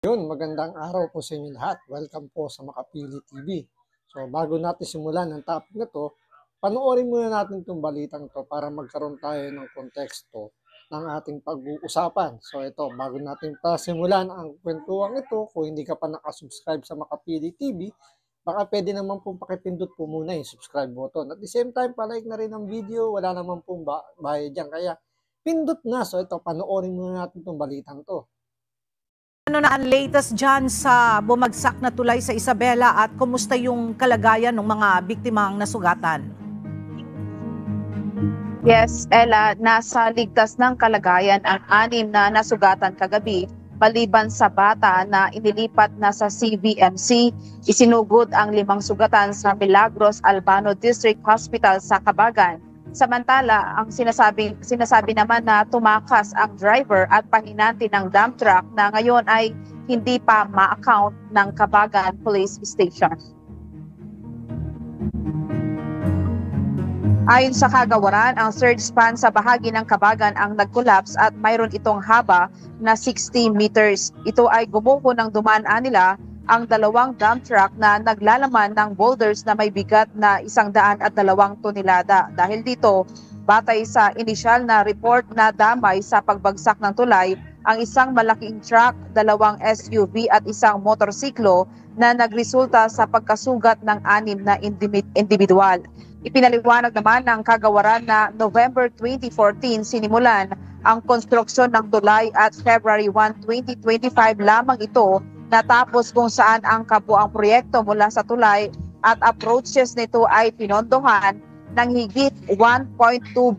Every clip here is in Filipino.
Yun, magandang araw po sa inyo lahat. Welcome po sa Makapili TV. So, bago natin simulan ang topic na to, panoorin muna natin itong balitang to para magkaroon tayo ng konteksto ng ating pag-uusapan. So, ito, bago natin pa simulan ang kwentuhan ito, kung hindi ka pa nakasubscribe sa Makapili TV, baka pwede naman pong pakipindot po muna yung subscribe button. At the same time, palike na rin ang video, wala naman pong bayad dyan. Kaya, pindot na. So, ito, panoorin muna natin itong balitang to. Ano na ang latest dyan sa bumagsak na tulay sa Isabela at kumusta yung kalagayan ng mga biktimang nasugatan? Yes, Ella, nasa ligtas ng kalagayan ang 6 na nasugatan kagabi maliban sa bata na inilipat na sa CVMC. Isinugod ang 5 sugatan sa Milagros Albano District Hospital sa Cabagan. Samantala, ang sinasabi naman na tumakas ang driver at pahinanti ng dump truck na ngayon ay hindi pa ma-account ng Cabagan Police Station. Ayon sa kagawaran, ang surge span sa bahagi ng Cabagan ang nag-collapse at mayroon itong haba na 60 meters. Ito ay gumuho ng dumaan nila ang 2 dump truck na naglalaman ng boulders na may bigat na 102 tonelada. Dahil dito, batay sa inisyal na report na damay sa pagbagsak ng tulay, ang isang malaking truck, 2 SUV at isang motorsiklo na nagresulta sa pagkasugat ng 6 na individual. Ipinaliwanag naman ng kagawaran na November 2014 sinimulan ang konstruksyon ng tulay at February 1, 2025 lamang ito natapos, kung saan ang kabuang proyekto mula sa tulay at approaches nito ay pinondohan ng higit 1.2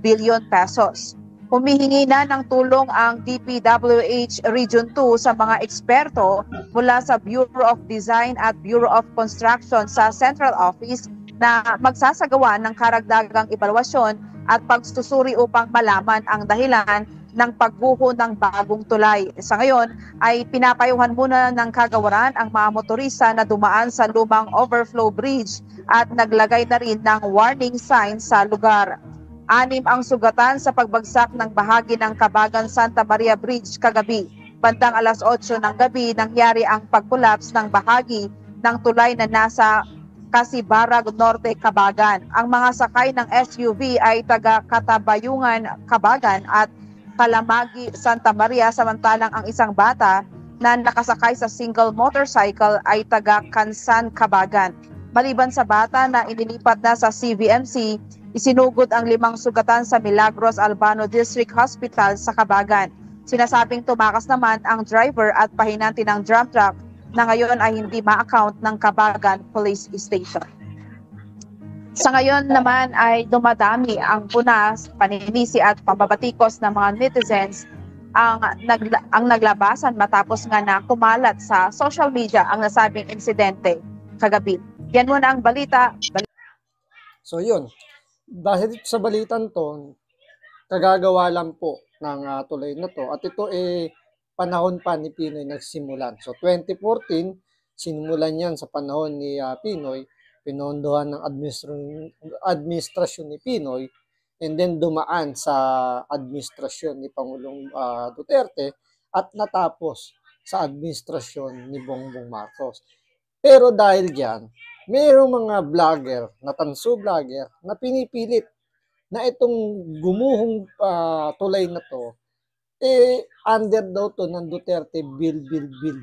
billion pesos. Humihingi na ng tulong ang DPWH Region 2 sa mga eksperto mula sa Bureau of Design at Bureau of Construction sa Central Office na magsasagawa ng karagdagang ebalwasyon at pagsusuri upang malaman ang dahilan ng pagbuho ng bagong tulay. Sa ngayon ay pinapayuhan muna ng kagawaran ang mga motorista na dumaan sa lumang overflow bridge at naglagay na rin ng warning sign sa lugar. 6 ang sugatan sa pagbagsak ng bahagi ng Cabagan Santa Maria Bridge kagabi. Bandang alas 8 ng gabi nangyari ang pag-collapse ng bahagi ng tulay na nasa Casibarag Norte, Cabagan. Ang mga sakay ng SUV ay taga Katabayungan, Cabagan at Kalamagi, Santa Maria, samantalang ang isang bata na nakasakay sa single motorcycle ay taga Kansan, Cabagan. Maliban sa bata na inilipat na sa CVMC, isinugod ang 5 sugatan sa Milagros Albano District Hospital sa Cabagan. Sinasabing tumakas naman ang driver at pahinanti ng dump truck na ngayon ay hindi ma-account ng Cabagan Police Station. Sa ngayon naman ay dumadami ang punas, paninisi at pambabatikos ng mga netizens ang naglabasan matapos nga na kumalat sa social media ang nasabing insidente kagabi. Yan muna ang balita. So yun, dahil sa balitan to, kagagawa lang po ng tulay na to at ito panahon pa ni Pinoy nagsimulan. So 2014, sinimulan yan sa panahon ni Pinoy, pinondohan ng administrasyon ni Pinoy, and then dumaan sa administrasyon ni Pangulong Duterte at natapos sa administrasyon ni Bongbong Marcos. Pero dahil diyan, mayroong mga vlogger, na tanso vlogger, na pinipilit na itong gumuhong tulay na to, under daw to ng Duterte, build, build, build.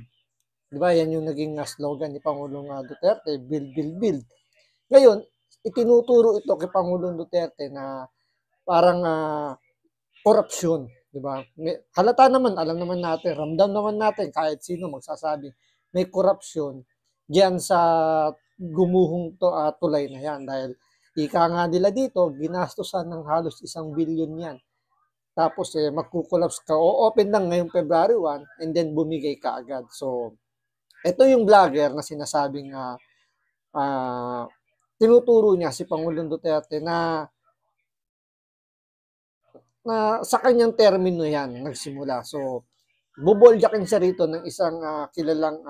Diba? Yan yung naging slogan ni Pangulong Duterte, build, build, build. Ngayon, itinuturo ito kay Pangulong Duterte na parang korupsyon. Diba? Halata naman, alam naman natin, ramdam naman natin, kahit sino magsasabi, may korupsyon diyan sa gumuhong tulay na yan. Dahil ika nga nila dito, ginastosan ng halos 1 billion yan. Tapos magkukulaps ka, o open lang ngayong February 1 and then bumigay ka agad. So, ito yung vlogger na sinasabing tinuturo niya si Pangulong Duterte na sa kanyang termino yan nagsimula. So, buboljakin siya rito ng isang kilalang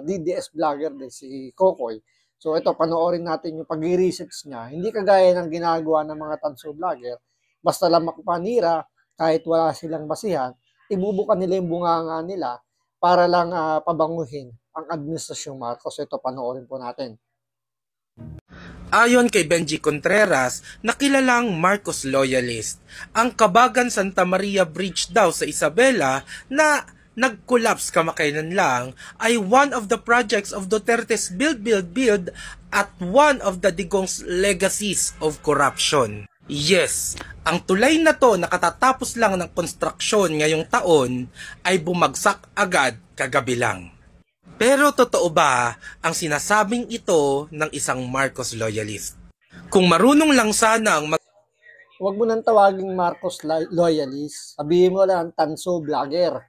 DDS vlogger din, si Kokoy. So, ito, panoorin natin yung pag-research niya. Hindi kagaya ng ginagawa ng mga tanso vlogger, basta lang makupanira, kahit wala silang basihan, ibubukan nila yung bunganga nila para lang pabanguhin ang administrasyong Marcos. Ito, panoorin po natin. Ayon kay Benji Contreras, na kilalang Marcos loyalist, ang Kabagan Santa Maria Bridge daw sa Isabela na nag-collapse kamakailan lang ay one of the projects of Duterte's Build at one of the Digong's legacies of corruption. Yes, ang tulay na to na katatapos lang ng konstruksyon ngayong taon ay bumagsak agad kagabi lang. Pero totoo ba ang sinasabing ito ng isang Marcos loyalist? Kung marunong lang sanang Huwag mo nang tawaging Marcos loyalist. Sabihin mo lang tanso vlogger.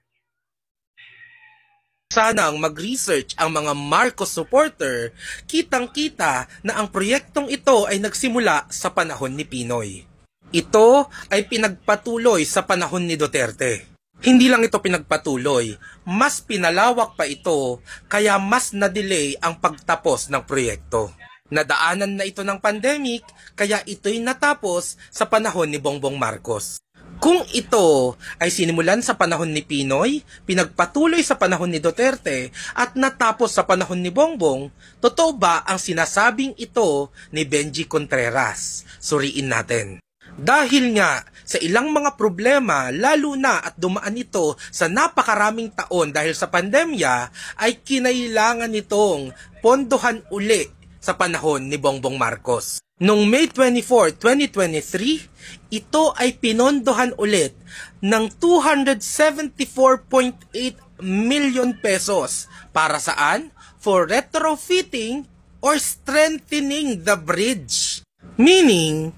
Sanang mag-research ang mga Marcos supporter, kitang-kita na ang proyektong ito ay nagsimula sa panahon ni Pinoy. Ito ay pinagpatuloy sa panahon ni Duterte. Hindi lang ito pinagpatuloy, mas pinalawak pa ito kaya mas na-delay ang pagtapos ng proyekto. Nadaanan na ito ng pandemic kaya ito'y natapos sa panahon ni Bongbong Marcos. Kung ito ay sinimulan sa panahon ni Pinoy, pinagpatuloy sa panahon ni Duterte at natapos sa panahon ni Bongbong, totoo ba ang sinasabing ito ni Benji Contreras? Suriin natin. Dahil nga sa ilang mga problema, lalo na at dumaan ito sa napakaraming taon dahil sa pandemya, ay kinailangan nitong pondohan uli sa panahon ni Bongbong Marcos. Noong May 24, 2023, ito ay pinondohan ulit ng 274.8 million pesos. Para saan? For retrofitting or strengthening the bridge. Meaning,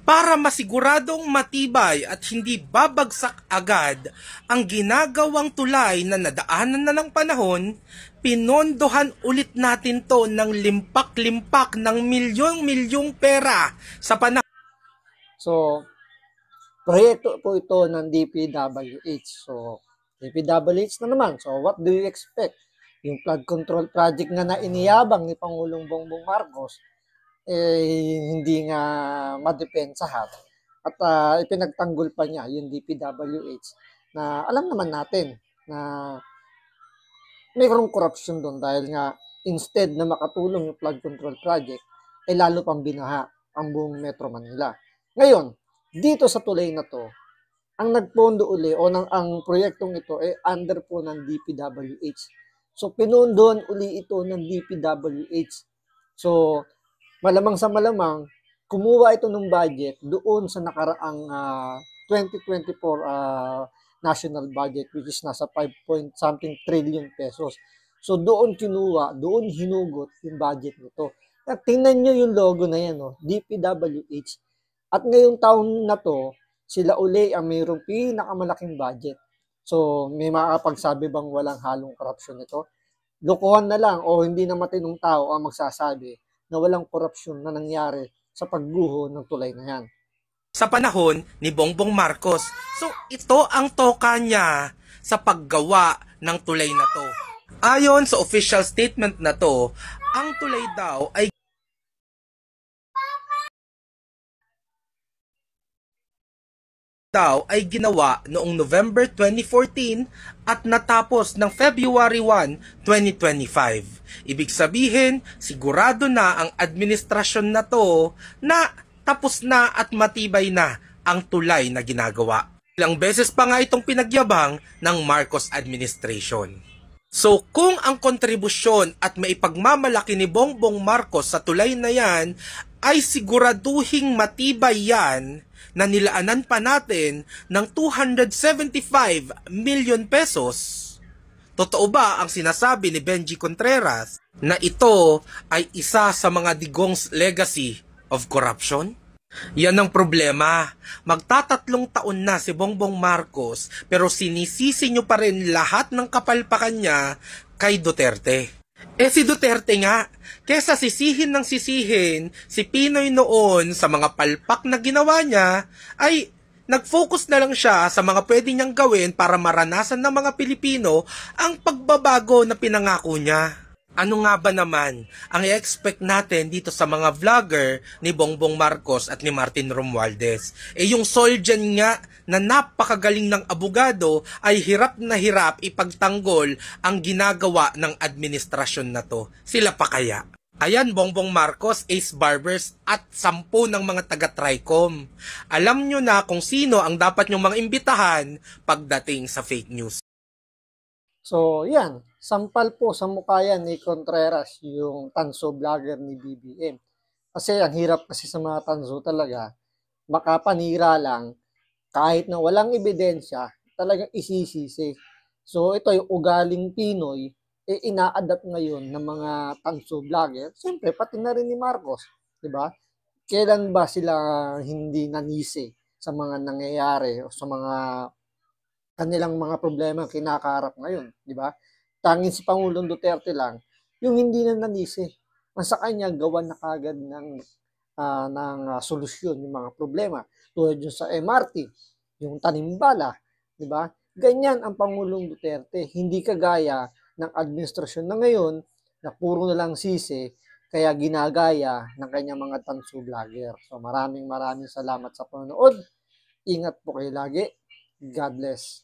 para masiguradong matibay at hindi babagsak agad ang ginagawang tulay na nadaanan na ng panahon, pinondohan ulit natin to ng limpak-limpak ng milyong-milyong pera sa panahon. So, proyekto po ito ng DPWH. So, DPWH na naman. So, what do you expect? Yung flood control project nga na iniyabang ni Pangulong Bongbong Marcos, hindi nga madepensahan. At ipinagtanggol pa niya yung DPWH na alam naman natin na mayroong korupsyon doon dahil nga instead na makatulong yung flood control project, ay lalo pang binaha ang buong Metro Manila. Ngayon, dito sa tulay na to, ang nagpondo uli o ang proyektong ito ay under po ng DPWH. So, pinondohan uli ito ng DPWH. So, malamang sa malamang, kumuha ito ng budget doon sa nakaraang 2024 national budget which is nasa 5-point-something trillion pesos. So doon kinuha, doon hinugot yung budget nito. At tingnan nyo yung logo na yan, no? DPWH. At ngayong taon na to, sila uli ang mayroong pinakamalaking budget. So may makakapagsabi bang walang halong korupsyon ito? Lokohan na lang o hindi na matinong tao ang magsasabi na walang korupsyon na nangyari sa pagguho ng tulay na yan. Sa panahon ni Bongbong Marcos. So ito ang toka niya sa paggawa ng tulay na to. Ayon sa official statement na to, ang tulay daw ay ginawa noong November 2014 at natapos ng February 1, 2025. Ibig sabihin, sigurado na ang administrasyon na to na tapos na at matibay na ang tulay na ginagawa. Ilang beses pa nga itong pinagyabang ng Marcos administration. So kung ang kontribusyon at maipagmamalaki ni Bongbong Marcos sa tulay na yan ay siguraduhing matibay yan na nilaanan pa natin ng 275 million pesos, totoo ba ang sinasabi ni Benji Contreras na ito ay isa sa mga Digong's legacy of corruption? Yan ang problema. Magtatatlong taon na si Bongbong Marcos pero sinisisi nyo pa rin lahat ng kapalpakan niya kay Duterte. Si Duterte nga, kesa sisihin ng sisihin si Pinoy noon sa mga palpak na ginawa niya, ay nag-focus na lang siya sa mga pwede niyang gawin para maranasan ng mga Pilipino ang pagbabago na pinangako niya. Ano nga ba naman ang i-expect natin dito sa mga vlogger ni Bongbong Marcos at ni Martin Romualdez? Yung Soljan nga na napakagaling ng abogado ay hirap na hirap ipagtanggol ang ginagawa ng administrasyon na to. Sila pa kaya? Ayan, Bongbong Marcos, Ace Barbers at 10 ng mga taga-Tricom. Alam nyo na kung sino ang dapat nyong mga imbitahan pagdating sa fake news. So, yan. Sampal po sa mukha yan ni Contreras, yung tanso vlogger ni BBM. Kasi ang hirap kasi sa mga tanso talaga, makapanira lang, kahit na walang ebidensya, talagang isisisi. So, ito yung ugaling Pinoy, ina-adapt ngayon ng mga tanso vlogger. Siyempre, pati na rin ni Marcos. Diba? Kailan ba sila hindi nanisi sa mga nangyayari o sa mga kanilang mga problema kinakaharap ngayon, di ba? Tanging si Pangulong Duterte lang yung hindi na nanisi. Ang sa kanya gawan na kagad ng solusyon yung mga problema. Tulad yung sa MRT, yung tanimbala, di ba? Ganyan ang Pangulong Duterte, hindi kagaya ng administrasyon na ngayon na puro na lang sisi kaya ginagaya ng kanyang mga tanso vlogger. So maraming salamat sa panonood. Ingat po kayo lagi. God bless.